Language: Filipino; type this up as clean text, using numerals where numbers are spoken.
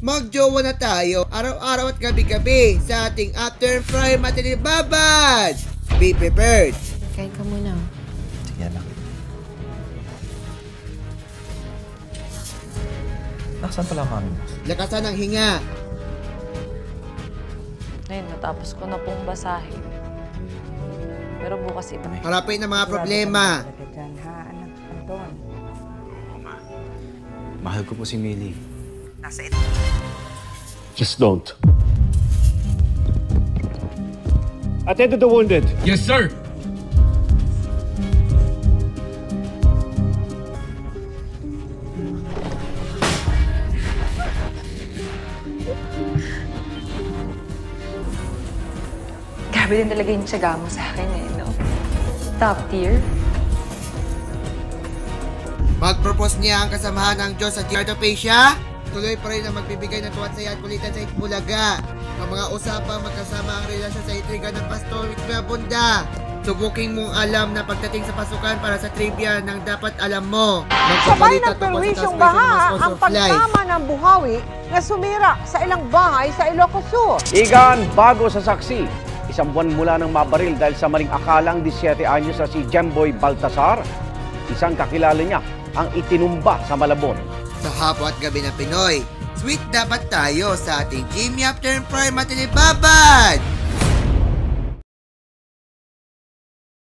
Magjowa na tayo araw-araw at gabi-gabi sa ating After Prime Matinee Babad. Be prepared. Kain ka muna. Sige lang. Nasaan pala kami? Lakasan ang hinga. Ngayon, natapos ko na pong basahin. Pero bukas iba. Harapin ang mga problema. Mahal ko po si Millie. Nasa ito. Just don't. Attend to the wounded. Yes, sir. Grabe din talaga yung tiyaga mo sa akin eh, no? Top tier. Mag-propose niya ang kasamahan ng Diyos sa Giardopacia. Tuloy pa rin ang magbibigay ng tuwat saya at kulitan sa Itbulaga. Ang mga usapang magkasama ang relasyon sa intriga ng Pastor Bunda. Subuking mong alam na pagdating sa pasukan para sa trivia ng dapat alam mo. Sabay ng perwisyong baha ang pagkama ng buhawi na sumira sa ilang bahay sa Ilocos Sur. Igan, bago sa saksi. Isang buwan mula nang mabaril dahil sa maling akalang 17 anyos na si Jemboy Baltasar. Isang kakilala niya ang itinumba sa Malabon. Sa hapon at gabi ng Pinoy, sweet dapat tayo sa ating Jimmy After Prime Matinee Babad.